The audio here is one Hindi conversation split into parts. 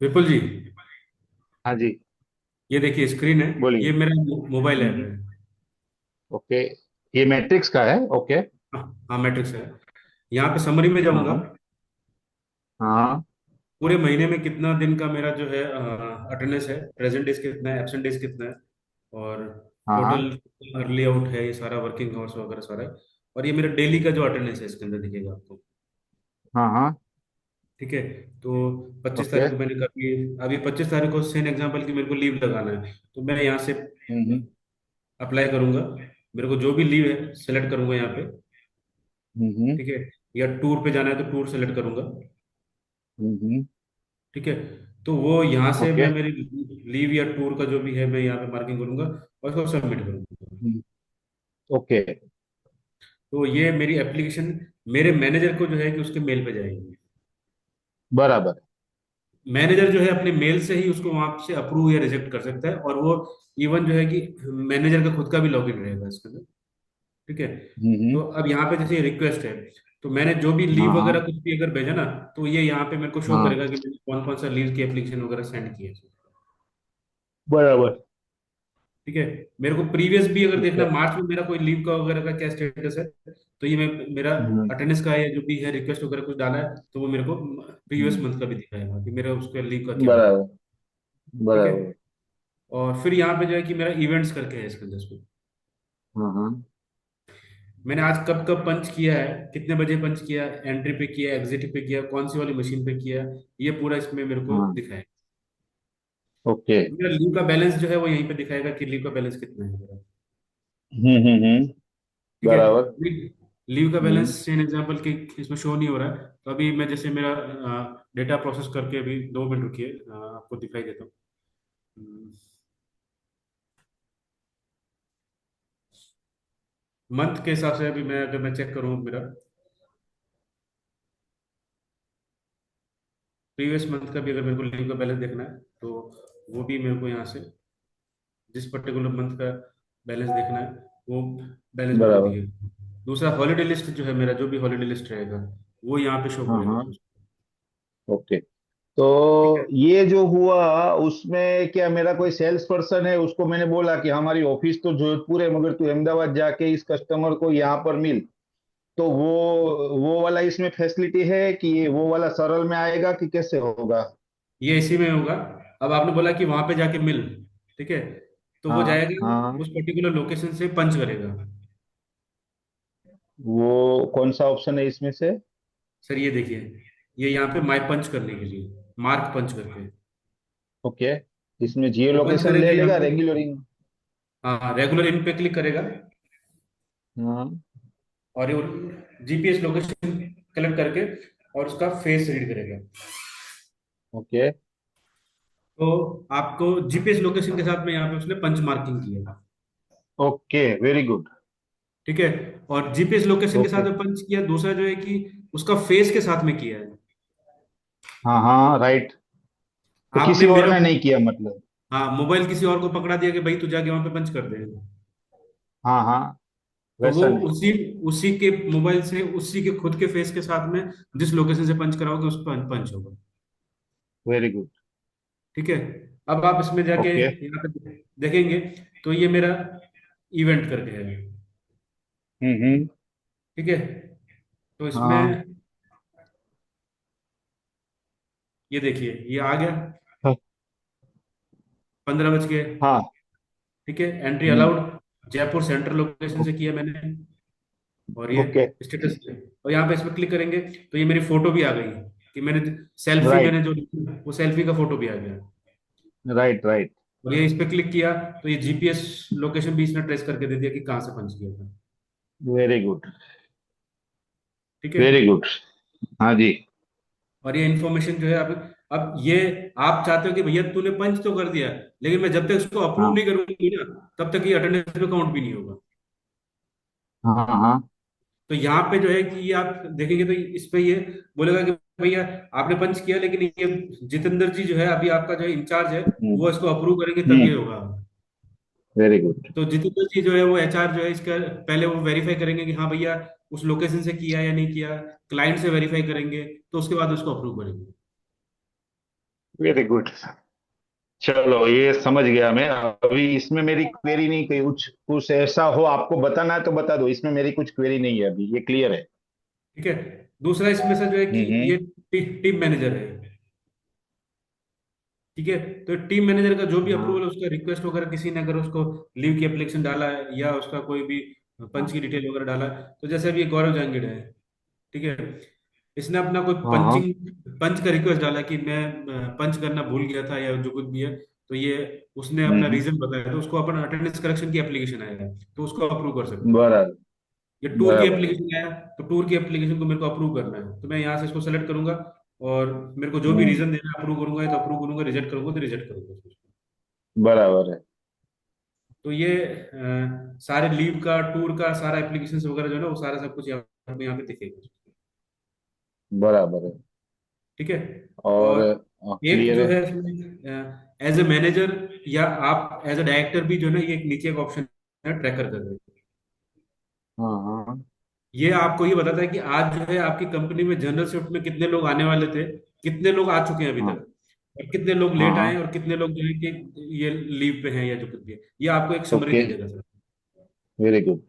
विपुल जी, हाँ जी। ये देखिए स्क्रीन है। बोलिए। ये मेरा मोबाइल ऐप हम्म। है। ओके। ये मैट्रिक्स का है। ओके। हाँ हाँ, मैट्रिक्स है। यहाँ पे समरी में जाऊंगा। हाँ हाँ पूरे महीने में कितना दिन का मेरा जो है अटेंडेंस है, प्रेजेंट डेज कितना है, एब्सेंट डेज कितना है, और हाँ हाँ टोटल अर्ली आउट है, ये सारा वर्किंग आवर्स वगैरह सारा है। और ये मेरा डेली का जो अटेंडेंस है इसके अंदर दिखेगा आपको। हाँ हाँ। ठीक है। तो 25 तारीख ओके। को मैंने कभी, अभी 25 तारीख को सेम एग्जाम्पल की मेरे को लीव लगाना है, तो मैं यहाँ से हम्म अप्लाई करूंगा। मेरे को जो भी लीव है सेलेक्ट करूंगा यहाँ पे। हम्म ठीक है। या टूर पे जाना है तो टूर सेलेक्ट करूंगा। हम्म। ठीक है। तो वो यहाँ से ओके। मैं मेरी लीव या टूर का जो भी है मैं यहाँ पे मार्किंग करूंगा और उसको सबमिट करूंगा। हम्म, ओके। तो ये मेरी एप्लीकेशन मेरे मैनेजर को जो है कि उसके मेल पे जाएगी। बराबर। मैनेजर जो है अपने मेल से ही उसको वहां से अप्रूव या रिजेक्ट कर सकता है, और वो इवन जो है कि मैनेजर का खुद का भी लॉगिन रहेगा इसके अंदर। ठीक है। तो हम्म। अब यहाँ पे जैसे रिक्वेस्ट है, तो मैंने जो भी हाँ लीव वगैरह हाँ कुछ भी अगर भेजा ना, तो ये यहाँ पे मेरे को शो हाँ। करेगा कि मैंने कौन कौन सा लीव की एप्लीकेशन वगैरह सेंड की है। बराबर। ठीक है। मेरे को प्रीवियस भी अगर ठीक देखना है। मार्च में मेरा कोई लीव का वगैरह का क्या स्टेटस है, तो ये मैं मेरा हम्म अटेंडेंस का है, जो भी है रिक्वेस्ट वगैरह कुछ डाला है, तो वो मेरे को प्रीवियस हम्म। मंथ का भी दिखाएगा कि मेरा उसका लीव का क्या हुआ। बराबर। ठीक है। बराबर। और फिर यहाँ पे जो है कि मेरा इवेंट्स करके है इसके अंदर इसको, हाँ हाँ। मैंने आज कब कब पंच किया है, कितने बजे पंच किया, एंट्री पे किया, एग्जिट पे किया, कौन सी वाली मशीन पे किया, ये पूरा इसमें मेरे को हाँ। दिखाएगा। ओके। मेरा लीव का बैलेंस जो है वो यहीं पे दिखाएगा कि लीव का बैलेंस कितना है मेरा। हम्म। ठीक है। बराबर। लीव का बैलेंस हम्म। सेम एग्जांपल के इसमें शो नहीं हो रहा है, तो अभी मैं जैसे मेरा डेटा प्रोसेस करके अभी 2 मिनट रुकिए, आपको दिखाई देता हूँ। मंथ के हिसाब से अभी मैं अगर मैं चेक करूँ मेरा प्रीवियस मंथ का भी, अगर मेरे को लीव का बैलेंस देखना है, तो वो भी मेरे को यहाँ से जिस पर्टिकुलर मंथ का बैलेंस देखना है वो बैलेंस मेरे को बराबर। दिखेगा। दूसरा हॉलीडे लिस्ट जो है मेरा, जो भी हॉलीडे लिस्ट रहेगा वो यहाँ पे शो हाँ करेगा। हाँ। ओके। ठीक है। तो ये जो हुआ उसमें क्या मेरा कोई सेल्स पर्सन है, उसको मैंने बोला कि हमारी ऑफिस तो जोधपुर है मगर तू अहमदाबाद जाके इस कस्टमर को यहाँ पर मिल, तो वो वाला इसमें फैसिलिटी है कि ये वो वाला सरल में आएगा कि कैसे होगा? ये इसी में होगा। अब आपने बोला कि वहां पे जाके मिल, ठीक है, तो वो हाँ जाएगा हाँ। उस पर्टिकुलर लोकेशन से पंच करेगा। वो कौन सा ऑप्शन है इसमें से? सर ये देखिए, ये यहाँ पे माई पंच करने के लिए, मार्क पंच करके ओके। इसमें जियो वो पंच लोकेशन ले करेगा यहाँ लेगा पे। रेगुलरिंग? हाँ, रेगुलर इन पे क्लिक करेगा हाँ। और ये जीपीएस लोकेशन कलेक्ट करके और उसका फेस रीड करेगा। ओके। तो आपको जीपीएस लोकेशन के साथ में यहाँ पे उसने पंच मार्किंग किया। ओके। Very good. ठीक है। और जीपीएस लोकेशन के साथ ओके। में पंच किया, दूसरा जो है कि उसका फेस के साथ में किया है। हाँ हाँ राइट। तो किसी आपने और मेरा, ने नहीं किया मतलब? हाँ, मोबाइल किसी और को पकड़ा दिया कि भाई तू जाके वहां पे पंच कर दे, हाँ हाँ। तो वो वैसा नहीं। उसी उसी के मोबाइल से उसी के खुद के फेस के साथ में जिस लोकेशन से पंच कराओगे उस पर पंच होगा। Very good. ठीक है। अब आप इसमें जाके ओके। यहाँ पे देखेंगे, तो ये मेरा इवेंट करके है। हम्म। ठीक है। तो हाँ इसमें ये देखिए ये आ गया, 15 बज के। हाँ। ठीक है। एंट्री हम्म। अलाउड, जयपुर सेंट्रल लोकेशन से किया मैंने, और ये ओके। स्टेटस है। और यहाँ पे इस पर क्लिक करेंगे तो ये मेरी फोटो भी आ गई कि मैंने सेल्फी, राइट मैंने जो वो सेल्फी का फोटो भी आ गया। Right right. और ये इस पे क्लिक किया तो ये जीपीएस लोकेशन भी इसने ट्रेस करके दे दिया कि कहाँ से पंच किया था। Very good. ठीक है। Very good. हाँ जी। और ये इन्फॉर्मेशन जो है अब ये आप चाहते हो कि भैया तूने पंच तो कर दिया, लेकिन मैं जब तक इसको अप्रूव हाँ नहीं करूंगी ना, तब तक ये अटेंडेंस पे काउंट भी नहीं होगा। हाँ हाँ। तो यहाँ पे जो है कि ये आप देखेंगे तो इस पे ये बोलेगा कि भैया आपने पंच किया, लेकिन ये जितेंद्र जी जो है अभी आपका जो इंचार्ज है, वो इसको अप्रूव करेंगे तब ये होगा। Very good. तो जितेंद्र जी जो है वो एचआर जो है इसका पहले वो वेरीफाई करेंगे कि हाँ भैया उस लोकेशन से किया या नहीं किया, क्लाइंट से वेरीफाई करेंगे, तो उसके बाद उसको अप्रूव करेंगे। Very good. चलो ये समझ गया मैं। अभी इसमें मेरी क्वेरी नहीं, कहीं कुछ कुछ ऐसा हो आपको बताना है तो बता दो, इसमें मेरी कुछ क्वेरी नहीं है, अभी ये क्लियर है। ठीक है। दूसरा इसमें से जो है कि हम्म। ये टीम मैनेजर है। ठीक है। तो टीम मैनेजर का जो भी हाँ अप्रूवल है, उसका रिक्वेस्ट वगैरह किसी ने अगर उसको लीव की एप्लीकेशन डाला है या उसका कोई भी पंच हाँ की डिटेल वगैरह डाला है, तो जैसे अभी ये गौरव जांगिड़ है। ठीक है। इसने अपना कोई हाँ हाँ। पंचिंग पंच का रिक्वेस्ट डाला कि मैं पंच करना भूल गया था या जो कुछ भी है, तो ये उसने अपना हम्म। रीजन बताया, तो उसको अपन अटेंडेंस करेक्शन की एप्लीकेशन आया है, तो उसको अप्रूव कर सकते हैं। बराबर। ये टूर की बराबर है। एप्लीकेशन आया, तो टूर की एप्लीकेशन को मेरे को अप्रूव करना है, तो मैं यहाँ से इसको सेलेक्ट करूंगा और मेरे को जो भी हम्म। रीजन देना है अप्रूव करूंगा, या तो अप्रूव करूंगा, रिजेक्ट करूंगा तो रिजेक्ट करूंगा। बराबर है। तो ये सारे लीव का, टूर का, सारा एप्लीकेशन वगैरह जो है ना, वो सारा सब कुछ यहाँ पे दिखेगा। बराबर है। ठीक है। और और एक क्लियर जो है। है एज ए मैनेजर या आप एज ए डायरेक्टर भी जो है ना, ये एक नीचे एक ऑप्शन है, ट्रैकर कर रहे हैं। हाँ हाँ। ये आपको ये बताता है कि आज जो है आपकी कंपनी में जनरल शिफ्ट में कितने लोग आने वाले थे, कितने लोग आ चुके हैं अभी हाँ तक, और कितने लोग हाँ लेट आए हाँ। हैं, और कितने लोग जो है कि ये लीव पे हैं या जो कुछ भी है, ये आपको एक समरी ओके। दे देगा सर। Very good.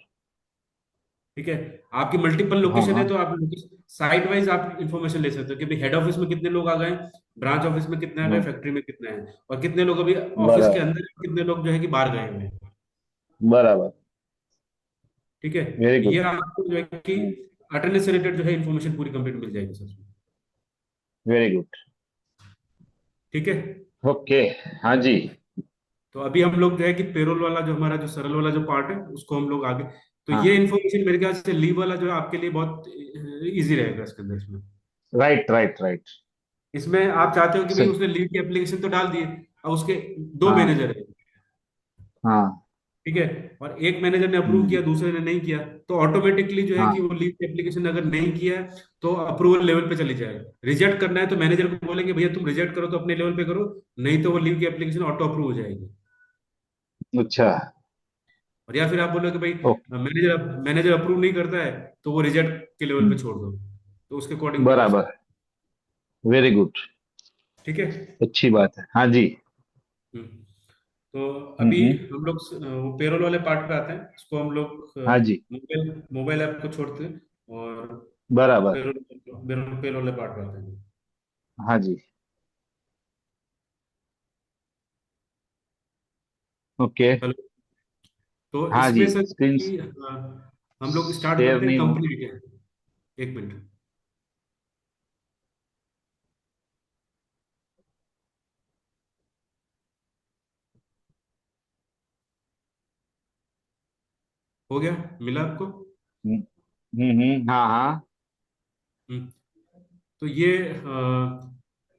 ठीक है। आपकी मल्टीपल हाँ लोकेशन है, हाँ। तो आप साइट वाइज आप इंफॉर्मेशन ले सकते हो कि भाई हेड ऑफिस में कितने लोग आ गए, ब्रांच ऑफिस में कितने आ गए, हाँ। फैक्ट्री में कितने हैं, और कितने लोग अभी ऑफिस के बराबर। अंदर हैं, कितने लोग जो है कि बाहर गए हुए हैं। बराबर। ठीक है। वेरी तो ये गुड। आपको जो है कि अटेंडेंस से रिलेटेड जो है इन्फॉर्मेशन पूरी कंप्लीट मिल जाएगी सर। Very good. ठीक है। ओके। हाँ जी। तो अभी हम लोग जो है कि पेरोल वाला जो हमारा जो सरल वाला जो पार्ट है, उसको हम लोग आगे, तो ये हाँ। इन्फॉर्मेशन मेरे ख्याल से लीव वाला जो है आपके लिए बहुत इजी रहेगा इसके अंदर। इसमें राइट राइट राइट। इसमें आप चाहते हो कि भाई सही। उसने लीव की एप्लीकेशन तो डाल दी है, और उसके दो हाँ मैनेजर है। हाँ। ठीक है। और एक मैनेजर ने अप्रूव हम्म। किया, दूसरे ने नहीं किया, तो ऑटोमेटिकली जो है कि हाँ। वो लीव की एप्लीकेशन अगर नहीं किया है, तो अप्रूवल लेवल पे चली जाए। रिजेक्ट करना है तो मैनेजर को बोलेंगे भैया तुम रिजेक्ट करो तो अपने लेवल पे करो, नहीं तो वो लीव की एप्लीकेशन ऑटो अप्रूव हो जाएगी। अच्छा। और या फिर आप बोलो कि भाई ओके। मैनेजर मैनेजर अप्रूव नहीं करता है, तो वो रिजेक्ट के लेवल पे छोड़ दो, तो उसके अकॉर्डिंग भी कर सकते। बराबर। Very good. ठीक है। अच्छी बात है। हाँ जी। हम्म। तो अभी हम्म। हम लोग वो पेरोल वाले पार्ट पे आते हैं, इसको हम लोग हाँ जी। मोबाइल मोबाइल ऐप को छोड़ते हैं, और बराबर। पेरोल पेरोल पेरोल वाले पार्ट पे आते हैं। हाँ जी। ओके। हेलो। तो हाँ जी। इसमें सर स्क्रीन कि हम लोग स्टार्ट शेयर करते हैं नहीं हो। Company detail. एक मिनट। हो गया, मिला आपको? हाँ हाँ। हम्म। तो ये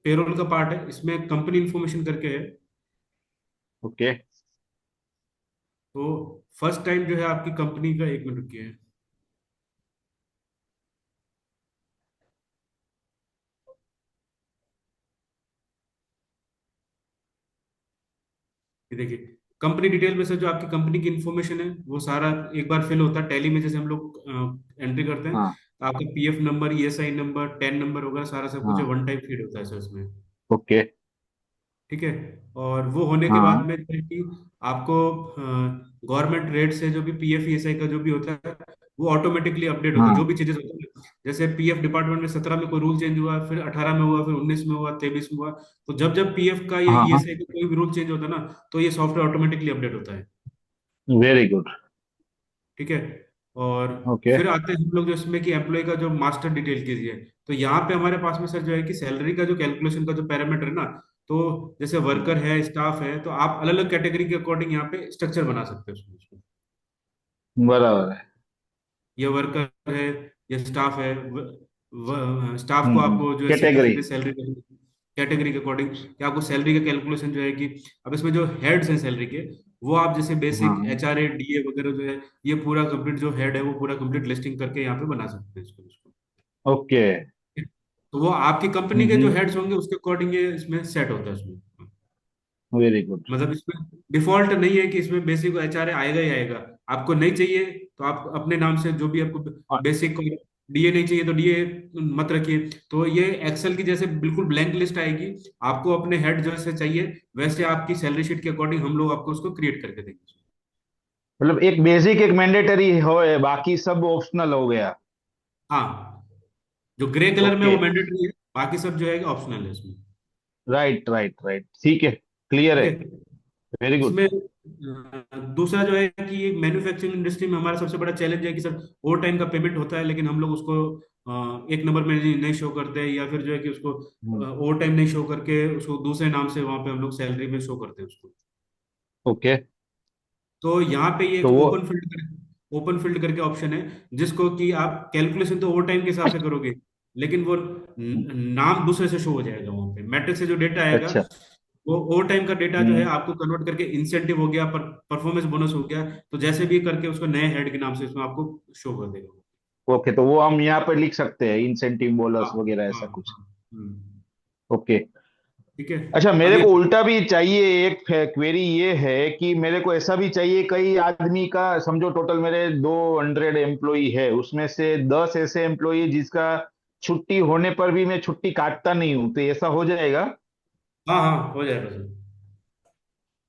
पेरोल का पार्ट है, इसमें कंपनी इंफॉर्मेशन करके है। ओके। तो फर्स्ट टाइम जो है आपकी कंपनी का, एक मिनट रुकिए, ये देखिए, कंपनी डिटेल में से जो आपकी कंपनी की इंफॉर्मेशन है वो सारा एक बार फिल होता है टैली में, जैसे हम लोग एंट्री करते हैं, हाँ तो आपका PF number, ESI number, ten number वगैरह सारा सब कुछ है, हाँ। वन टाइम फीड होता है सर इसमें। ओके। ठीक है। और वो होने के बाद हाँ में जो है कि आपको गवर्नमेंट रेट से जो भी पीएफ ईएसआई का जो भी होता है, वो ऑटोमेटिकली अपडेट होता है, जो हाँ भी चेंजेस होते हैं। जैसे पीएफ डिपार्टमेंट में 17 में कोई रूल चेंज हुआ, फिर 18 में हुआ, फिर 19 में हुआ, 23 में हुआ, तो जब जब पीएफ का या हाँ। ईएसआई का कोई भी रूल चेंज होता है ना, तो ये सॉफ्टवेयर ऑटोमेटिकली अपडेट होता है। Very good. ठीक है। और ओके। फिर आते हैं हम लोग जो इसमें कि एम्प्लॉय का जो मास्टर डिटेल कीजिए, तो यहाँ पे हमारे पास में सर जो है कि सैलरी का जो कैलकुलेशन का जो पैरामीटर है ना, तो जैसे वर्कर है, स्टाफ है, तो आप अलग अलग कैटेगरी के अकॉर्डिंग यहाँ पे स्ट्रक्चर बना सकते हो उसमें। बराबर है। ये वर्कर है, ये स्टाफ है, स्टाफ को आपको जो है सीधे कैटेगरी। सीधे सैलरी कैटेगरी के अकॉर्डिंग, कि आपको सैलरी का कैलकुलेशन जो है कि अब इसमें जो हेड्स हैं सैलरी के, वो आप जैसे बेसिक हाँ। एचआरए डीए वगैरह जो है, ये पूरा कंप्लीट जो हेड है वो पूरा कंप्लीट लिस्टिंग करके यहाँ पे बना सकते हैं इसको। ओके। तो वो आपकी कंपनी के जो हेड्स होंगे उसके अकॉर्डिंग ये इसमें सेट होता है उसमें। Very good. मतलब इसमें डिफॉल्ट नहीं है कि इसमें बेसिक एचआरए आएगा ही आएगा। आपको नहीं चाहिए तो आप अपने नाम से जो भी आपको बेसिक डीए नहीं चाहिए तो डीए मत रखिए। तो ये एक्सेल की जैसे बिल्कुल ब्लैंक लिस्ट आएगी, आपको अपने हेड जैसे चाहिए वैसे आपकी सैलरी शीट के अकॉर्डिंग हम लोग आपको उसको क्रिएट करके देंगे। मतलब एक बेसिक एक मैंडेटरी हो है, बाकी सब ऑप्शनल हो गया। हाँ, जो ग्रे कलर में ओके। वो मैंडेटरी है, बाकी सब जो है ऑप्शनल है इसमें। राइट राइट राइट, ठीक है, क्लियर ठीक है। है। Very good. इसमें दूसरा जो है कि मैन्युफैक्चरिंग इंडस्ट्री में हमारा सबसे बड़ा चैलेंज है कि सर ओवर टाइम का पेमेंट होता है, लेकिन हम लोग उसको एक नंबर में नहीं शो करते हैं, या फिर जो है कि उसको ओवर टाइम नहीं शो करके उसको दूसरे नाम से वहां पे हम लोग सैलरी में शो करते हैं उसको। ओके। तो यहाँ पे ये तो एक वो ओपन फील्ड करके ऑप्शन है, जिसको कि आप कैलकुलेशन तो ओवर टाइम के हिसाब से करोगे, लेकिन वो नाम दूसरे से शो हो जाएगा वहां पे, मैट्रिक से जो डेटा आएगा अच्छा। वो ओवर टाइम का डेटा जो है हम्म। आपको कन्वर्ट करके इंसेंटिव हो गया, परफॉर्मेंस बोनस हो गया, तो जैसे भी करके उसको नए हेड के नाम से इसमें आपको शो कर देगा। ओके, तो वो हम यहाँ पे लिख सकते हैं, इंसेंटिव हाँ बोनस वगैरह हाँ ऐसा कुछ। हाँ। ओके। ठीक है। अच्छा, अब मेरे ये को उल्टा भी चाहिए। एक क्वेरी ये है कि मेरे को ऐसा भी चाहिए, कई आदमी का समझो टोटल मेरे 200 एम्प्लॉई है, उसमें से 10 ऐसे एम्प्लॉई जिसका छुट्टी होने पर भी मैं छुट्टी काटता नहीं हूँ, तो ऐसा हो जाएगा? हाँ हाँ हो जाएगा सर।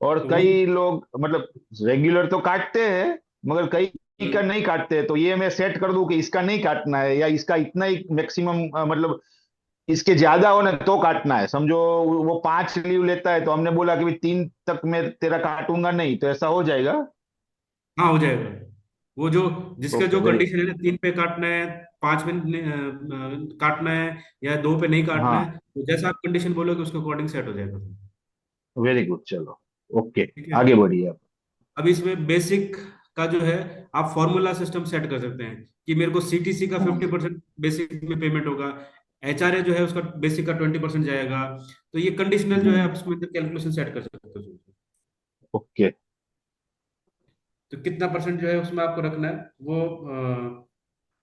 और तो वो कई लोग मतलब रेगुलर तो काटते हैं, मगर कई का नहीं काटते हैं, तो ये मैं सेट कर दूं कि इसका नहीं काटना है, या इसका इतना ही मैक्सिमम, मतलब इसके ज्यादा होना तो काटना है। समझो वो 5 लीव लेता है, तो हमने बोला कि भाई 3 तक मैं तेरा काटूंगा नहीं, तो ऐसा हो जाएगा? हाँ हो जाएगा। वो जो जिसका ओके, जो वेरी। कंडीशन है ना, 3 पे काटना है, 5 पे काटना है, या 2 पे नहीं काटना हाँ, है, तो जैसा आप कंडीशन बोलोगे उसके अकॉर्डिंग सेट हो जाएगा। वेरी गुड, चलो। ओके, ठीक है। आगे बढ़िए आप। अब इसमें बेसिक का जो है आप फॉर्मूला सिस्टम सेट कर सकते हैं कि मेरे को सीटीसी का हाँ। 50% बेसिक में पेमेंट होगा, एचआरए जो है उसका बेसिक का 20% जाएगा। तो ये कंडीशनल जो है हम्म। आप इसमें कैलकुलेशन सेट कर सकते हो। ओके। तो कितना परसेंट जो है उसमें आपको रखना है वो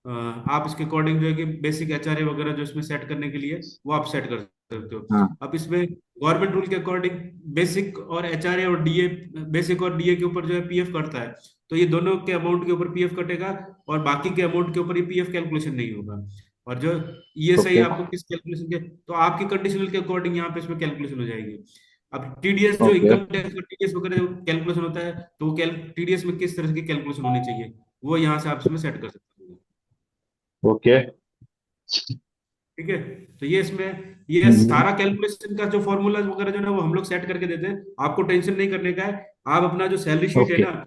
आप इसके अकॉर्डिंग जो है कि बेसिक एचआरए वगैरह जो इसमें सेट करने के लिए वो आप सेट कर सकते हो। हाँ। अब इसमें गवर्नमेंट रूल के अकॉर्डिंग बेसिक और एचआरए और डीए, बेसिक और डीए के ऊपर जो है पीएफ कटता है, तो ये दोनों के अमाउंट के ऊपर पीएफ कटेगा, और बाकी के अमाउंट के ऊपर ये पीएफ कैलकुलेशन नहीं होगा। और जो ईएसआई ओके। आपको किस कैलकुलेशन के, तो आपकी कंडीशनल के अकॉर्डिंग यहाँ पे इसमें कैलकुलेशन हो जाएगी। अब टीडीएस जो ओके। इनकम टैक्स का टीडीएस वगैरह जो कैलकुलेशन होता है, तो वो टीडीएस में किस तरह की कैलकुलेशन होनी चाहिए वो यहाँ से आप इसमें सेट कर सकते हो। ओके। ठीक है। तो ये इसमें ये हम्म। सारा कैलकुलेशन का जो फॉर्मूला वगैरह जो है ना वो हम लोग सेट करके देते हैं, आपको टेंशन नहीं करने का है। आप अपना जो सैलरी शीट है ओके। ना,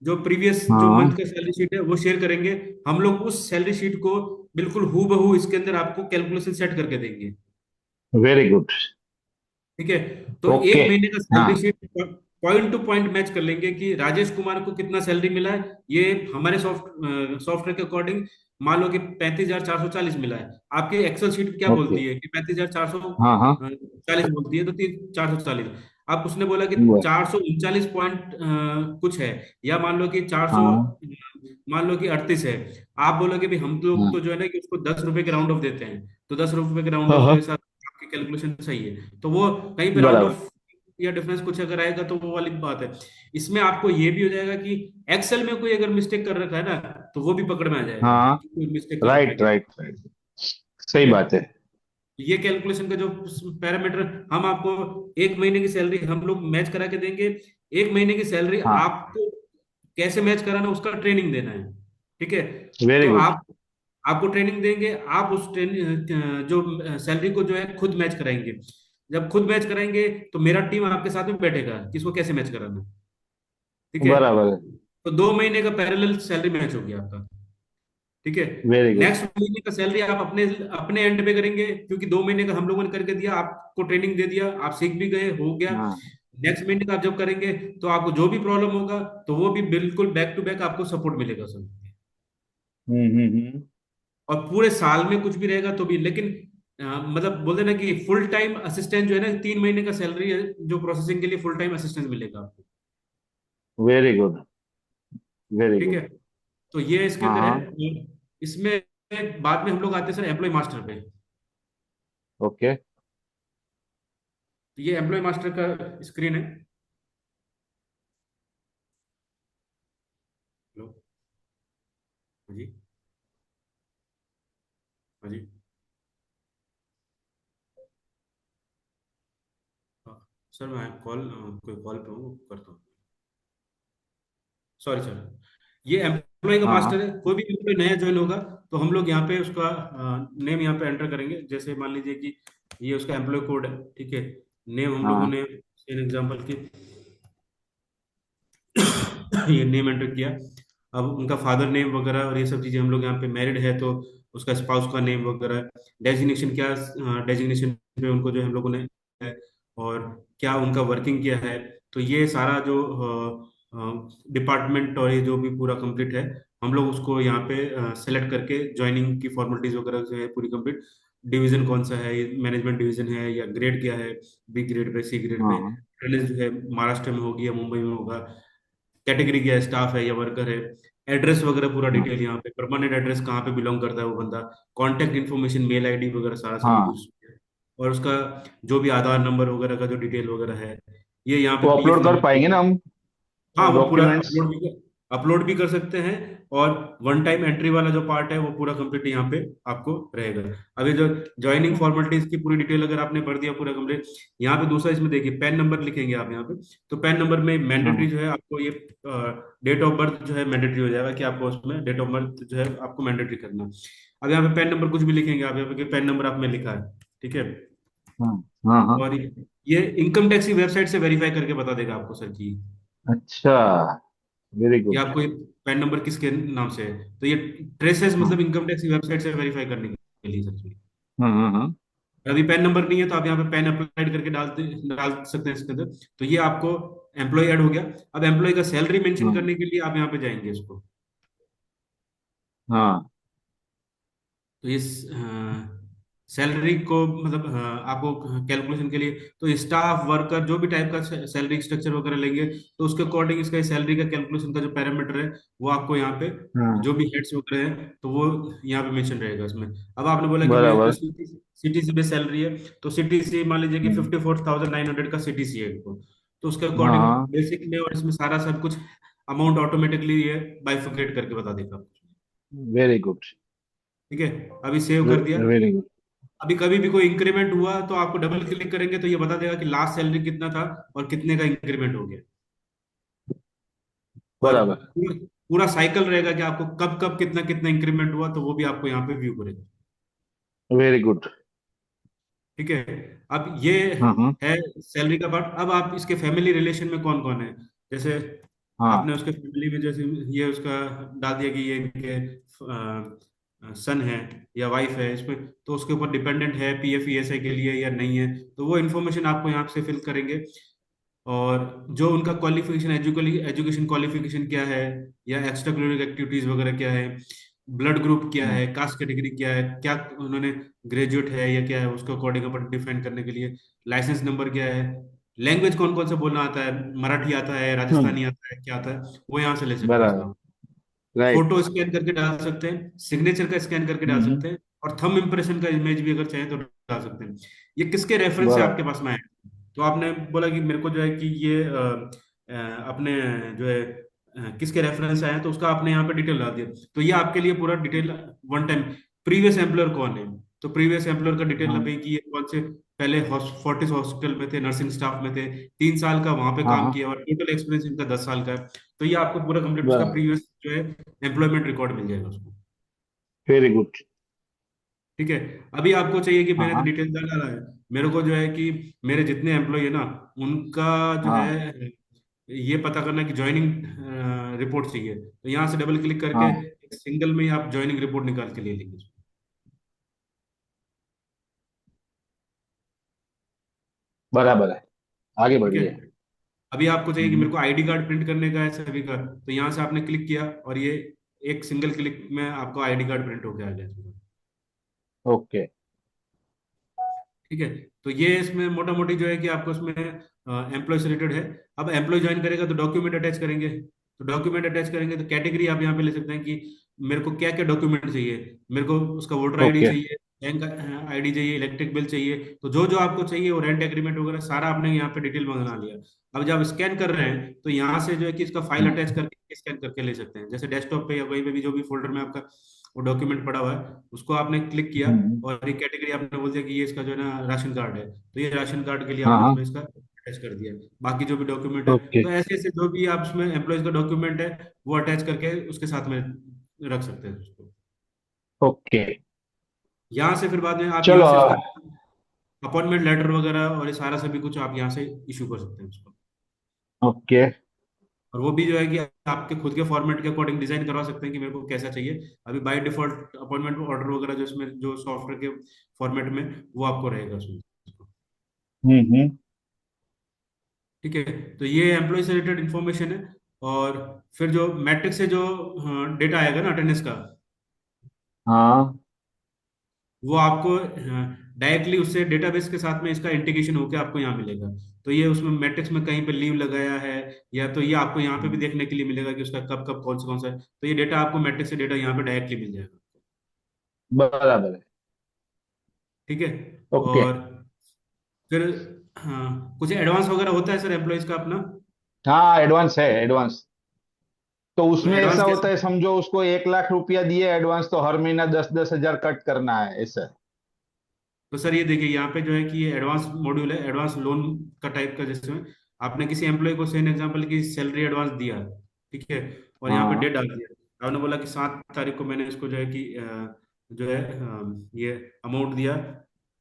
जो प्रीवियस जो मंथ हाँ। का सैलरी शीट है वो शेयर करेंगे, हम लोग उस सैलरी शीट को बिल्कुल हू बहू इसके अंदर आपको कैलकुलेशन सेट करके देंगे। Very good. ठीक है। तो ओके। एक महीने का सैलरी हाँ। Sheet point two point match कर लेंगे कि राजेश कुमार को कितना सैलरी मिला है, ये हमारे सॉफ्टवेयर के अकॉर्डिंग मान लो कि 35,440 मिला है, आपके एक्सेल शीट क्या ओके। बोलती है कि 35,440 हाँ हाँ। बोलती है, तो 3,440। आप उसने बोला कि हुआ। 439 पॉइंट कुछ है, या मान लो कि 400, हाँ मान लो कि 38 है। आप बोलोगे भी हम लोग हाँ तो जो है ना कि उसको 10 रुपए के राउंड ऑफ देते हैं, तो 10 रुपए के राउंड हाँ ऑफ के हाँ, साथ आपकी कैलकुलेशन सही है, तो वो कहीं पे राउंड बराबर। ऑफ या डिफरेंस कुछ अगर आएगा तो वो वाली बात है। इसमें आपको ये भी हो जाएगा कि एक्सेल में कोई अगर मिस्टेक कर रखा है ना, तो वो भी पकड़ में आ जाएगा हाँ। कि कोई मिस्टेक कर रखा है राइट क्या। Right right. ठीक सही है। बात है। ये कैलकुलेशन का जो पैरामीटर हम आपको एक महीने की सैलरी हम लोग मैच करा के देंगे, एक महीने की सैलरी हाँ। आपको कैसे मैच कराना उसका ट्रेनिंग देना है। ठीक है। वेरी तो गुड। आप आपको ट्रेनिंग देंगे, आप उस ट्रेनिंग जो सैलरी को जो है खुद मैच कराएंगे। जब खुद मैच कराएंगे तो मेरा टीम आपके साथ में बैठेगा कि इसको कैसे मैच कराना है। ठीक है। बराबर है। तो 2 महीने का पैरेलल सैलरी मैच हो गया आपका। ठीक है। Very good. नेक्स्ट महीने का सैलरी आप अपने अपने एंड पे करेंगे, क्योंकि 2 महीने का हम लोगों ने करके दिया, आपको ट्रेनिंग दे दिया, आप सीख भी गए, हो गया। हाँ। नेक्स्ट महीने का आप जब करेंगे तो आपको जो भी प्रॉब्लम होगा तो वो भी बिल्कुल बैक टू बैक आपको सपोर्ट मिलेगा सर। हम्म। और पूरे साल में कुछ भी रहेगा तो भी, लेकिन मतलब बोलते ना कि फुल टाइम असिस्टेंट जो है ना, 3 महीने का सैलरी है जो प्रोसेसिंग के लिए फुल टाइम असिस्टेंट मिलेगा आपको। Very good. वेरी ठीक गुड। है। तो ये इसके हाँ अंदर है। हाँ। और इसमें बाद में हम लोग आते हैं सर एम्प्लॉय मास्टर पे। ओके। तो ये एम्प्लॉय मास्टर का स्क्रीन है। हेलो जी। हाँ जी। हाँ, सर मैं कोई कॉल पे हूँ, करता हूँ। Sorry sir. ये एम्प्लॉय का हाँ मास्टर हाँ है, कोई भी एम्प्लॉय नया ज्वाइन होगा तो हम लोग यहाँ पे उसका नेम यहाँ पे एंटर करेंगे। जैसे मान लीजिए कि ये उसका एम्प्लॉय कोड है, ठीक है। नेम हम लोगों हाँ ने एन एग्जाम्पल की ये नेम एंटर किया। अब उनका फादर नेम वगैरह और ये सब चीजें हम लोग यहाँ पे, मैरिड है तो उसका स्पाउस का नेम वगैरह, डेजिग्नेशन क्या, डेजिग्नेशन पे उनको जो हम लोगों ने है, और क्या उनका वर्किंग क्या है। तो ये सारा जो डिपार्टमेंट और ये जो भी पूरा कंप्लीट है, हम लोग उसको यहाँ पे सेलेक्ट करके ज्वाइनिंग की फॉर्मेलिटीज वगैरह जो है पूरी कंप्लीट। डिवीजन कौन सा है, मैनेजमेंट डिवीजन है या ग्रेड क्या है, B grade pay, C grade pay, हाँ अटेंडेंस जो है महाराष्ट्र में होगी या मुंबई में होगा, कैटेगरी क्या है, स्टाफ है या वर्कर है, एड्रेस वगैरह पूरा हाँ डिटेल यहाँ पे, परमानेंट एड्रेस कहाँ पे बिलोंग करता है वो बंदा, कॉन्टैक्ट इन्फॉर्मेशन, मेल आईडी वगैरह सारा सब हाँ। कुछ, और उसका जो भी आधार नंबर वगैरह का जो डिटेल वगैरह है, ये यहाँ तो पे पीएफ अपलोड कर पाएंगे नंबर। ना हम हाँ, वो पूरा डॉक्यूमेंट्स? अपलोड भी कर सकते हैं। और वन टाइम एंट्री वाला जो पार्ट है वो पूरा कंप्लीट यहाँ पे आपको रहेगा। अभी जो ज्वाइनिंग फॉर्मेलिटीज की पूरी डिटेल अगर आपने भर दिया पूरा कंप्लीट, यहाँ पे दूसरा इसमें देखिए पैन नंबर लिखेंगे आप यहाँ पे। तो पैन नंबर में मैंडेटरी हाँ जो है आपको ये डेट ऑफ बर्थ जो है मैंडेटरी हो जाएगा, कि आपको उसमें डेट ऑफ बर्थ जो है आपको मैंडेटरी करना। अब यहाँ पे पैन नंबर कुछ भी लिखेंगे आप यहाँ पे, पैन नंबर आप में लिखा है, ठीक है। हाँ हाँ हाँ। और ये इनकम टैक्स की वेबसाइट से वेरीफाई करके बता देगा आपको सर की अच्छा, वेरी कि गुड। आपको ये पैन नंबर किसके नाम से है। तो ये ट्रेसेस हाँ मतलब इनकम टैक्स की वेबसाइट से वेरीफाई करने के लिए सर। हाँ। अभी पैन नंबर नहीं है तो आप यहाँ पे पैन अप्लाइड करके डाल सकते हैं इसके अंदर। तो ये आपको एम्प्लॉय ऐड हो गया। अब एम्प्लॉय का सैलरी मेंशन हाँ करने के लिए आप यहाँ पे जाएंगे इसको। हाँ तो इस सैलरी को मतलब आपको कैलकुलेशन के लिए तो स्टाफ वर्कर जो भी टाइप का सैलरी स्ट्रक्चर वगैरह लेंगे तो उसके अकॉर्डिंग इसका सैलरी का कैलकुलेशन का जो पैरामीटर है वो आपको यहाँ पे हाँ। जो भी हेड्स वगैरह हैं तो वो यहाँ पे मेंशन रहेगा इसमें। अब आपने बोला कि मैं बराबर। सिटी सी बेस सैलरी है, तो सिटी सी मान लीजिए कि हम्म, 54,900 का सिटी सी है इनको। तो उसके हाँ अकॉर्डिंग हाँ। बेसिक में और इसमें सारा सब कुछ अमाउंट ऑटोमेटिकली ये बाइफिकेट करके बता देगा। Very good. ठीक है, अभी सेव कर दिया। Very good. अभी कभी भी कोई इंक्रीमेंट हुआ तो आपको डबल क्लिक करेंगे तो ये बता देगा कि लास्ट सैलरी कितना था और कितने का इंक्रीमेंट हो गया। और बराबर। पूरा पूरा साइकिल रहेगा कि आपको कब कब कितना कितना इंक्रीमेंट हुआ, तो वो भी आपको यहाँ पे व्यू करेगा। Very good. ठीक है। अब ये हाँ हाँ है सैलरी का पार्ट। अब आप इसके फैमिली रिलेशन में कौन कौन है, जैसे हाँ आपने उसके फैमिली में जैसे ये उसका डाल दिया कि ये इनके सन है या वाइफ है इसमें, तो उसके ऊपर डिपेंडेंट है पीएफ ईएसआई के लिए या नहीं है, तो वो इन्फॉर्मेशन आपको यहाँ से फिल करेंगे। और जो उनका क्वालिफिकेशन, एजुकेशन क्वालिफिकेशन क्या है या एक्स्ट्रा करिकुलर एक्टिविटीज वगैरह क्या है, ब्लड ग्रुप क्या हाँ। है, कास्ट कैटेगरी क्या है, क्या उन्होंने ग्रेजुएट है या क्या है, उसको अकॉर्डिंग अपन डिफाइन करने के लिए लाइसेंस नंबर क्या है, लैंग्वेज कौन कौन सा बोलना आता है, मराठी आता है, हम्म, राजस्थानी आता है, क्या आता है, वो यहाँ से ले सकते हैं बराबर। इसका। राइट। फोटो स्कैन करके डाल सकते हैं, सिग्नेचर का स्कैन करके डाल हम्म, सकते हैं, और थंब इम्प्रेशन का इमेज भी अगर चाहें तो डाल सकते हैं। ये किसके रेफरेंस से आपके बराबर। पास में आए। तो आपने बोला कि मेरे को जो है कि ये अपने जो है किसके रेफरेंस आए हैं, तो उसका आपने यहाँ पे डिटेल डाल दिया। तो ये आपके लिए पूरा detail one time, previous employer कौन है, तो प्रीवियस एम्प्लॉयर का डिटेल हाँ लगे कि ये कौन से पहले फोर्टिस हॉस्पिटल में थे, नर्सिंग स्टाफ में थे, 3 साल का वहां पे हाँ काम हाँ। किया और टोटल एक्सपीरियंस इनका 10 साल का है। तो ये आपको पूरा कंप्लीट उसका बराबर। प्रीवियस जो है एम्प्लॉयमेंट रिकॉर्ड मिल जाएगा उसको। Very good. ठीक है। अभी आपको चाहिए कि हाँ मैंने तो हाँ डिटेल डाला है, मेरे को जो है कि मेरे जितने एम्प्लॉय है ना उनका जो हाँ है ये पता करना कि ज्वाइनिंग रिपोर्ट चाहिए, तो यहाँ से डबल क्लिक करके हाँ। सिंगल में ही आप ज्वाइनिंग रिपोर्ट निकाल के ले लेंगे। बराबर है। आगे ठीक है। बढ़िए। अभी आपको चाहिए कि मेरे हम्म, को आईडी कार्ड प्रिंट करने का है सभी का, तो यहाँ से आपने क्लिक किया और ये एक सिंगल क्लिक में आपको आईडी कार्ड प्रिंट होके आ गया। ओके। ठीक है। तो ये इसमें मोटा मोटी जो है कि आपको इसमें एम्प्लॉय से रिलेटेड है। अब एम्प्लॉय ज्वाइन करेगा तो डॉक्यूमेंट अटैच करेंगे, तो डॉक्यूमेंट अटैच करेंगे तो कैटेगरी आप यहाँ पे ले सकते हैं कि मेरे को क्या क्या डॉक्यूमेंट चाहिए। मेरे को उसका वोटर आईडी ओके। चाहिए, बैंक आईडी चाहिए, इलेक्ट्रिक बिल चाहिए, तो जो जो आपको चाहिए वो रेंट एग्रीमेंट वगैरह सारा आपने यहाँ पे डिटेल मंगा लिया। अब जब स्कैन कर रहे हैं तो यहाँ से जो है कि इसका फाइल हम्म, अटैच करके स्कैन करके ले सकते हैं, जैसे डेस्कटॉप पे या कहीं पे भी जो भी फोल्डर में आपका वो डॉक्यूमेंट पड़ा हुआ है, उसको आपने क्लिक किया हम्म। और एक कैटेगरी आपने बोल दिया कि ये इसका जो है ना राशन कार्ड है, तो ये राशन कार्ड के लिए हाँ आपने हाँ। उसमें इसका अटैच कर दिया। बाकी जो भी डॉक्यूमेंट है, ओके। तो ऐसे ऐसे जो भी आप उसमें एम्प्लॉयज का डॉक्यूमेंट है वो अटैच करके उसके साथ में रख सकते हैं उसको। ओके। यहाँ से फिर बाद में आप यहाँ चलो। से उसका अपॉइंटमेंट लेटर वगैरह और ये सारा सभी कुछ आप यहाँ से इशू कर सकते हैं उसको। ओके। और वो भी जो है कि आपके खुद के फॉर्मेट के अकॉर्डिंग डिजाइन करवा सकते हैं कि मेरे को कैसा चाहिए। अभी बाय डिफॉल्ट अपॉइंटमेंट ऑर्डर वगैरह जो इसमें जो सॉफ्टवेयर के फॉर्मेट में वो आपको रहेगा उसमें। हम्म। ठीक है, तो ये एम्प्लॉय से रिलेटेड इन्फॉर्मेशन है। और फिर जो मैट्रिक से जो डेटा आएगा ना अटेंडेंस का, हाँ। वो आपको डायरेक्टली उससे डेटाबेस के साथ में इसका इंटीग्रेशन होकर आपको यहाँ मिलेगा। तो ये उसमें मैट्रिक्स में कहीं पे लीव लगाया है या तो ये आपको यहाँ पे भी देखने के लिए मिलेगा कि उसका कब कब कौन सा है, तो ये डेटा आपको मैट्रिक्स से डेटा यहाँ पे डायरेक्टली मिल जाएगा। बराबर है। ठीक है। ओके। और फिर हाँ, कुछ एडवांस वगैरह होता है सर एम्प्लॉयज का अपना। हाँ, एडवांस है, एडवांस। तो तो उसमें ऐसा एडवांस होता कैसे? है, समझो उसको 1 लाख रुपया दिए एडवांस, तो हर महीना 10-10 हजार कट करना है ऐसा। तो सर ये देखिए यहाँ पे जो है कि ये एडवांस मॉड्यूल है, एडवांस लोन का टाइप का, जिसमें आपने किसी एम्प्लॉय को सेम एग्जांपल की सैलरी एडवांस दिया, ठीक है, और यहाँ पे हाँ। डेट डाल दिया। आपने बोला कि 7 तारीख को मैंने इसको जो है कि जो है ये अमाउंट दिया,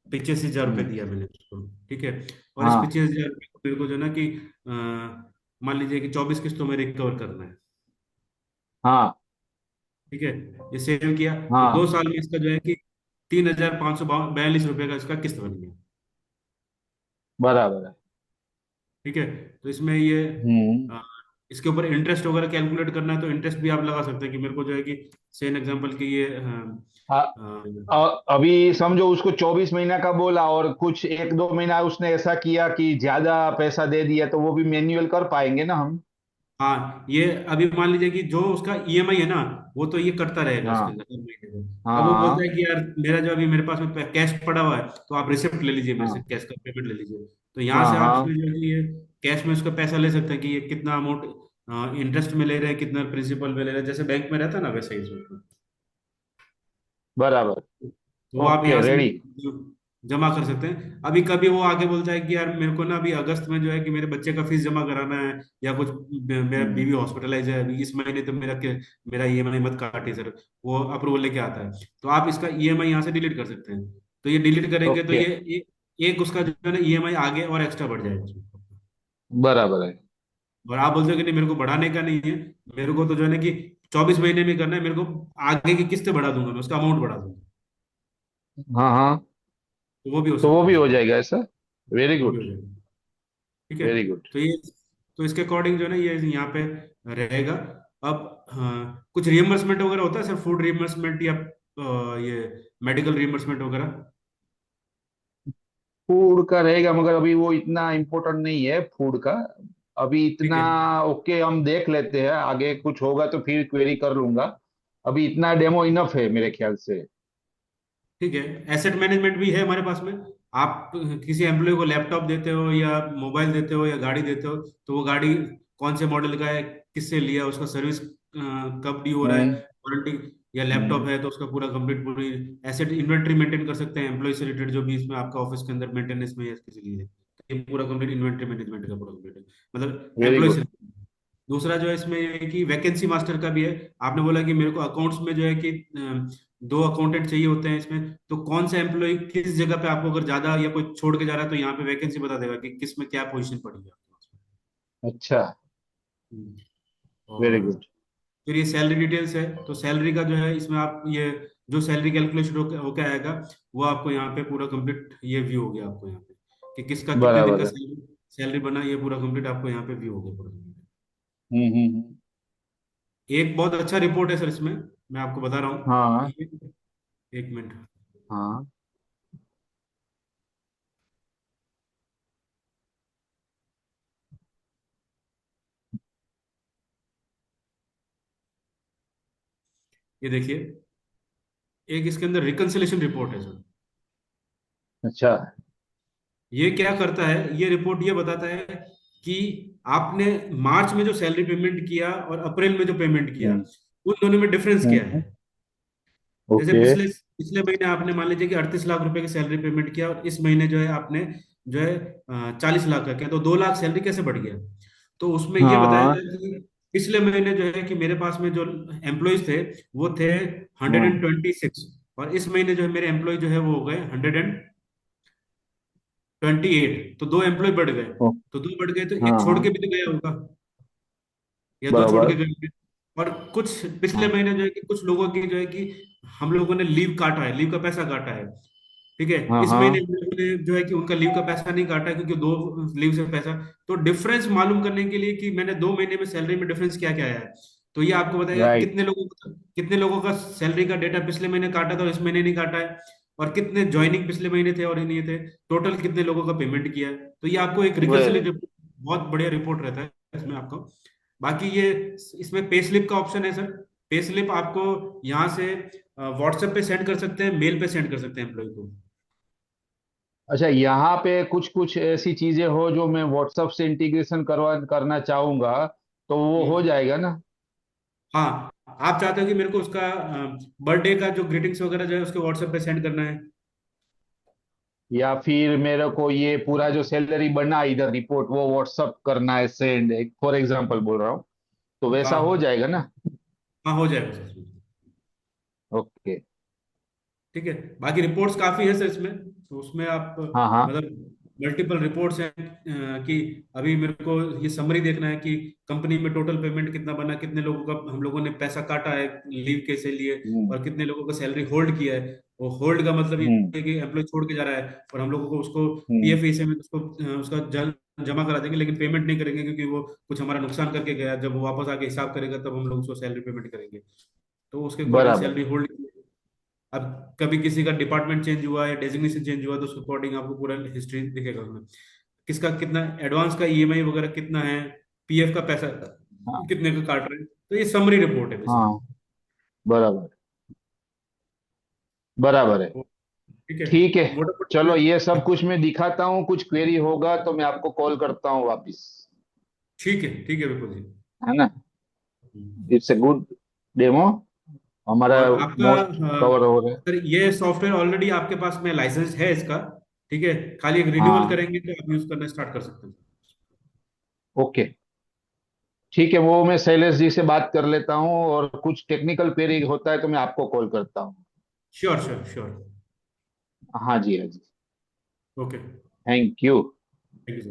85,000 रुपये हम्म। दिया मैंने उसको, ठीक है। और इस हाँ 85,000 रुपये को मेरे को जो है ना कि मान लीजिए कि 24 किस्तों में रिकवर करना है, हाँ। ठीक है। ये सेव किया, तो हाँ। 2 साल में इसका जो है कि 3,542 रुपये का इसका किस्त बन गया, बराबर है। ठीक है। तो इसमें ये हम्म। अ, इसके ऊपर इंटरेस्ट वगैरह कैलकुलेट करना है, तो इंटरेस्ट भी आप लगा सकते हैं कि मेरे को जो है कि सेम एग्जांपल की ये अभी समझो उसको 24 महीना का बोला और कुछ 1-2 महीना उसने ऐसा किया कि ज्यादा पैसा दे दिया, तो वो भी मैन्युअल कर पाएंगे ना हम? हाँ, ये अभी मान लीजिए कि जो उसका ईएमआई है ना, वो तो ये करता रहेगा इसके हाँ अंदर हर महीने में। अब वो बोलता हाँ है कि यार मेरा जो अभी मेरे पास में कैश पड़ा हुआ है, तो आप रिसिप्ट ले लीजिए मेरे से, हाँ कैश का पेमेंट ले लीजिए। तो यहाँ हाँ से आप इसमें हाँ। जो है कि ये कैश में उसका पैसा ले सकते हैं कि ये कितना अमाउंट इंटरेस्ट में ले रहे हैं, कितना प्रिंसिपल में ले रहे हैं, जैसे बैंक में रहता है ना वैसे ही इसमें। बराबर। तो वो आप ओके, यहाँ से रेडी। जमा कर सकते हैं। अभी कभी वो आगे बोलता है कि यार मेरे को ना अभी अगस्त में जो है कि मेरे बच्चे का फीस जमा कराना है, या कुछ मेरा हम्म। बीवी हॉस्पिटलाइज है अभी इस महीने, तो मेरा ईएमआई मत काटिए सर, वो अप्रूवल लेके आता है। तो आप इसका ईएमआई यहाँ से डिलीट कर सकते हैं। तो ये डिलीट करेंगे तो ओके। एक उसका जो है ना ईएमआई आगे और एक्स्ट्रा बढ़ जाएगा उसमें। बराबर है। और आप बोलते हो कि नहीं मेरे को बढ़ाने का नहीं है, मेरे को तो जो है ना कि 24 महीने में करना है, मेरे को आगे की किस्तें बढ़ा दूंगा मैं, उसका अमाउंट बढ़ा दूंगा, हाँ हाँ। तो वो भी हो तो वो सकता है भी हो इसमें। जाएगा ऐसा। वेरी वो भी गुड। हो जाएगा, ठीक है। Very good. तो ये तो इसके अकॉर्डिंग जो है ना ये यहाँ पे रहेगा। अब हाँ, कुछ रिइंबर्समेंट वगैरह होता है सर, फूड रिइंबर्समेंट या ये मेडिकल रिइंबर्समेंट वगैरह। फूड का रहेगा, मगर अभी वो इतना इम्पोर्टेंट नहीं है फूड का। अभी ठीक इतना। है, ओके, हम देख लेते हैं, आगे कुछ होगा तो फिर क्वेरी कर लूंगा। अभी इतना डेमो इनफ है मेरे ख्याल से। ठीक है। एसेट मैनेजमेंट भी है हमारे पास में। आप किसी एम्प्लॉय को लैपटॉप देते हो या मोबाइल देते हो या गाड़ी देते हो, तो वो गाड़ी कौन से मॉडल का है, किससे लिया, उसका सर्विस कब ड्यू हो रहा है, हम्म। वारंटी, या लैपटॉप हम्म। है तो उसका पूरा कंप्लीट पूरी एसेट इन्वेंट्री मेंटेन कर सकते हैं एम्प्लॉय से रिलेटेड, जो भी इसमें आपका ऑफिस के अंदर मेंटेनेंस में या किसी लिए, तो ये पूरा कंप्लीट इन्वेंट्री मैनेजमेंट का पूरा कंप्लीट है, मतलब वेरी एम्प्लॉय से। गुड। दूसरा जो है इसमें ये है कि वैकेंसी मास्टर का भी है। आपने बोला कि मेरे को अकाउंट्स में जो है कि 2 अकाउंटेंट चाहिए होते हैं इसमें, तो कौन सा एम्प्लॉय किस जगह पे आपको अगर ज्यादा या कोई छोड़ के जा रहा है, तो यहाँ पे वैकेंसी बता देगा कि किस में क्या पोजीशन पड़ी है आपके पास अच्छा। में। वेरी और गुड। फिर ये सैलरी डिटेल्स है, तो सैलरी का जो है इसमें आप ये जो सैलरी कैलकुलेशन होके आएगा, वो आपको यहाँ पे पूरा कंप्लीट ये व्यू हो गया आपको यहाँ पे कि किसका कितने दिन बराबर का है। सैलरी सैलरी बना, ये पूरा कंप्लीट आपको यहाँ पे व्यू हो गया पूरा complete। हम्म। एक बहुत अच्छा रिपोर्ट है सर इसमें, मैं आपको बता रहा हूँ हाँ ये, एक मिनट। हाँ। ये देखिए, एक इसके अंदर रिकंसिलेशन रिपोर्ट है सर। अच्छा। ये क्या करता है, ये रिपोर्ट ये बताता है कि आपने मार्च में जो सैलरी पेमेंट किया और अप्रैल में जो पेमेंट किया, हम्म। उन दोनों में डिफरेंस क्या हम्म। है। जैसे ओके। पिछले पिछले महीने आपने मान लीजिए कि 38 लाख रुपए की सैलरी पेमेंट किया, और इस महीने जो है आपने जो है 40 लाख का किया, तो 2 लाख सैलरी कैसे बढ़ गया? तो उसमें ये बताया हाँ गया कि पिछले महीने जो है कि मेरे पास में जो एम्प्लॉयज थे वो थे हंड्रेड हाँ एंड ट्वेंटी सिक्स और इस महीने जो है मेरे एम्प्लॉय जो है वो हो गए 128, तो 2 एम्प्लॉय बढ़ गए। ओ, तो 2 बढ़ गए तो हाँ एक छोड़ हाँ के भी तो गया होगा, या 2 छोड़ के बराबर। गए होंगे। और कुछ पिछले हाँ महीने जो है कि कुछ लोगों की जो है कि हम लोगों ने लीव काटा है, लीव का पैसा काटा है। ठीक है, हाँ इस महीने हाँ हम लोगों ने जो है कि उनका लीव का पैसा नहीं काटा है, क्योंकि 2 लीव से पैसा। तो डिफरेंस मालूम करने के लिए कि मैंने 2 महीने में सैलरी में डिफरेंस क्या क्या आया है, तो ये आपको बताएगा कि राइट। कितने लोगों का सैलरी का डेटा पिछले महीने काटा था और इस महीने नहीं काटा है, और कितने ज्वाइनिंग पिछले महीने थे और ये नहीं थे, टोटल कितने लोगों का पेमेंट किया है। तो ये आपको एक वेरी रिकन्सिलियेशन, बहुत बढ़िया रिपोर्ट रहता है इसमें आपको। बाकी ये इसमें पे स्लिप का ऑप्शन है सर। पे स्लिप आपको यहाँ से व्हाट्सएप पे सेंड कर सकते हैं, मेल पे सेंड कर सकते हैं एम्प्लॉय को। अच्छा, यहाँ पे कुछ कुछ ऐसी चीजें हो जो मैं व्हाट्सएप से इंटीग्रेशन करवा करना चाहूंगा, तो वो हो हम्म। जाएगा ना? हाँ, आप चाहते हो कि मेरे को उसका बर्थडे का जो ग्रीटिंग्स वगैरह जो है उसके व्हाट्सएप पे सेंड करना है? या फिर मेरे को ये पूरा जो सैलरी बना इधर रिपोर्ट वो व्हाट्सअप करना है सेंड, एक फॉर एग्जांपल बोल रहा हूँ, तो वैसा हो हाँ जाएगा ना? हाँ, हो जाएगा सर। ओके। ठीक है, बाकी रिपोर्ट्स काफी है सर इसमें, तो उसमें आप हाँ हाँ। मतलब मल्टीपल रिपोर्ट्स हैं कि अभी मेरे को ये समरी देखना है कि कंपनी में टोटल पेमेंट कितना बना, कितने लोगों का हम लोगों ने पैसा काटा है लीव के से लिए, हम्म और कितने लोगों का सैलरी होल्ड किया है। वो होल्ड का मतलब ये हम्म है कि एम्प्लॉय छोड़ के जा रहा है और हम लोगों को उसको हम्म। पीएफ से में उसको उसका जमा करा देंगे, लेकिन पेमेंट नहीं करेंगे क्योंकि वो कुछ हमारा नुकसान करके गया। जब वो वापस आके हिसाब करेगा तब हम लोग उसको सैलरी पेमेंट करेंगे। तो उसके अकॉर्डिंग बराबर। Salary hold. अब कभी किसी का डिपार्टमेंट चेंज हुआ या डेजिग्नेशन चेंज हुआ तो उसके अकॉर्डिंग आपको पूरा हिस्ट्री दिखेगा उसमें, किसका कितना एडवांस का ईएमआई वगैरह कितना है, पीएफ का पैसा हाँ कितने का काट रहे हैं। तो ये समरी रिपोर्ट है बेसिकली। हाँ बराबर। बराबर है। ठीक है, ठीक है। मोटा चलो, ये सब मोटी। कुछ मैं दिखाता हूँ, कुछ क्वेरी होगा तो मैं आपको कॉल करता हूँ वापिस। ठीक है बिल्कुल जी। है ना? Hmm. It's a good demo. हमारा और आपका मोस्ट कवर हो रहा है। सर ये सॉफ्टवेयर ऑलरेडी आपके पास में लाइसेंस है इसका? ठीक है, खाली एक रिन्यूअल हाँ। करेंगे तो आप यूज करना स्टार्ट कर सकते हैं। ओके। ठीक है, वो मैं शैलेश जी से बात कर लेता हूँ, और कुछ टेक्निकल क्वेरी होता है तो मैं आपको कॉल करता हूँ। Sure sure sure. हाँ जी, हाँ जी। Okay. Thank you. Thank you sir.